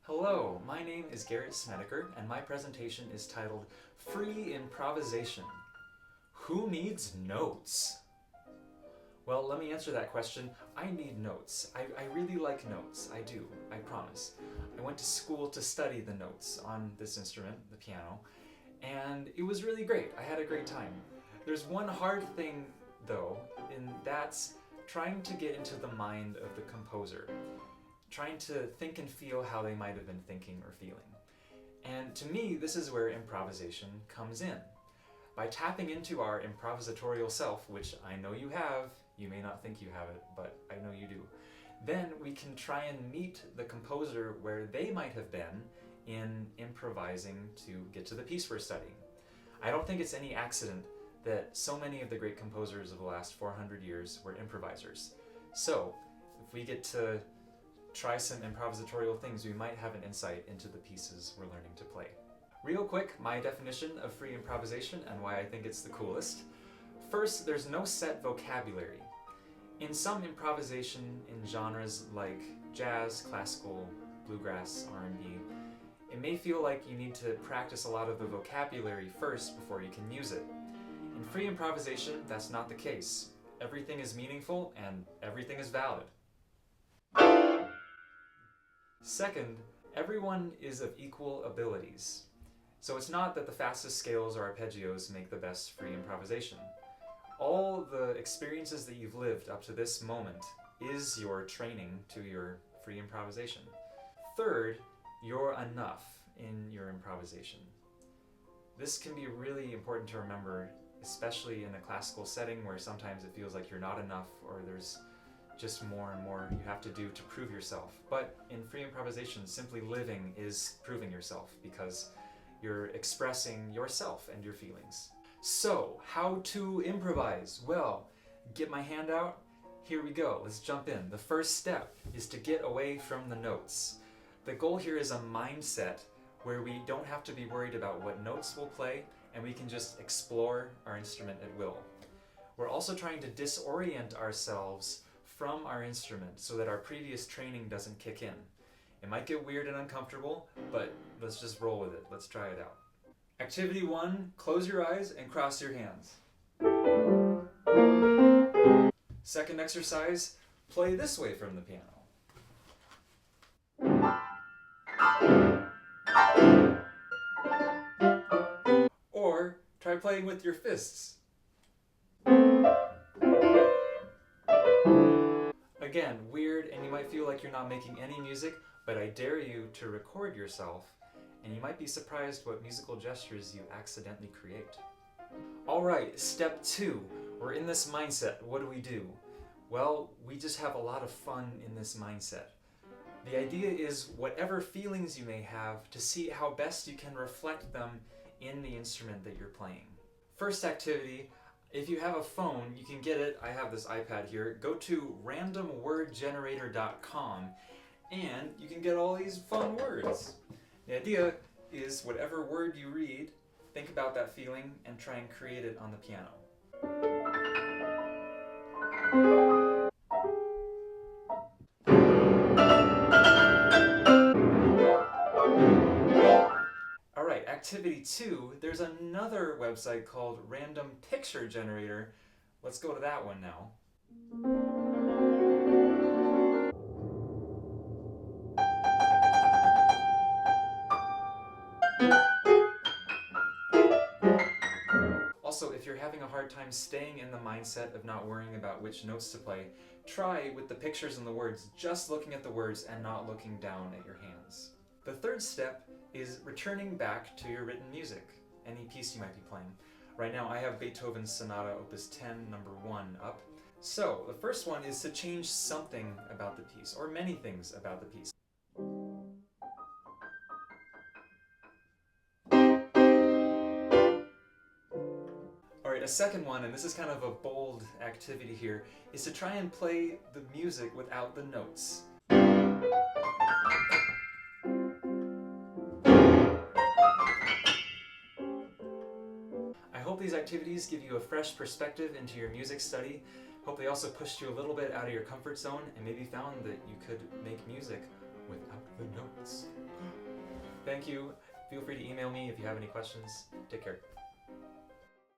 Hello, my name is Garrett Snedeker, and my presentation is titled Free Improvisation. Who needs notes? Well, let me answer that question. I need notes. I really like notes. I do, I promise. I went to school to study the notes on this instrument, the piano, and it was really great. I had a great time. There's one hard thing, though, and that's trying to get into the mind of the composer. Trying to think and feel how they might have been thinking or feeling. And to me, this is where improvisation comes in. By tapping into our improvisatorial self, which I know you have, you may not think you have it, but I know you do, then we can try and meet the composer where they might have been in improvising to get to the piece we're studying. I don't think it's any accident that so many of the great composers of the last 400 years were improvisers. So, if we get to try some improvisatorial things, we might have an insight into the pieces we're learning to play. Real quick, my definition of free improvisation and why I think it's the coolest. First, there's no set vocabulary. In some improvisation in genres like jazz, classical, bluegrass, R&B, it may feel like you need to practice a lot of the vocabulary first before you can use it. In free improvisation, that's not the case. Everything is meaningful and everything is valid. Second, everyone is of equal abilities. So it's not that the fastest scales or arpeggios make the best free improvisation. All the experiences that you've lived up to this moment is your training to your free improvisation. Third, you're enough in your improvisation. This can be really important to remember, especially in a classical setting where sometimes it feels like you're not enough or there's just more and more you have to do to prove yourself. But in free improvisation, simply living is proving yourself because you're expressing yourself and your feelings. So, how to improvise? Well, get my hand out. Here we go. Let's jump in. The first step is to get away from the notes. The goal here is a mindset where we don't have to be worried about what notes we'll play and we can just explore our instrument at will. We're also trying to disorient ourselves from our instrument so that our previous training doesn't kick in. It might get weird and uncomfortable, but let's just roll with it. Let's try it out. Activity 1, close your eyes and cross your hands. Second exercise, play this way from the piano. Or try playing with your fists. Again, weird, and you might feel like you're not making any music, but I dare you to record yourself, and you might be surprised what musical gestures you accidentally create. Alright, step 2. We're in this mindset. What do? Well, we just have a lot of fun in this mindset. The idea is whatever feelings you may have, to see how best you can reflect them in the instrument that you're playing. First activity, if you have a phone, you can get it. I have this iPad here. Go to randomwordgenerator.com and you can get all these fun words. The idea is whatever word you read, think about that feeling and try and create it on the piano. Alright, activity 2, there's another website called Random Picture Generator. Let's go to that one now. Also, if you're having a hard time staying in the mindset of not worrying about which notes to play, try with the pictures and the words, just looking at the words and not looking down at your hands. The third step is returning back to your written music, any piece you might be playing. Right now I have Beethoven's Sonata Opus 10, number 1 up. So, the first one is to change something about the piece, or many things about the piece. Alright, a second one, and this is kind of a bold activity here, is to try and play the music without the notes. I hope these activities give you a fresh perspective into your music study. Hope they also pushed you a little bit out of your comfort zone and maybe found that you could make music without the notes. Thank you. Feel free to email me if you have any questions. Take care.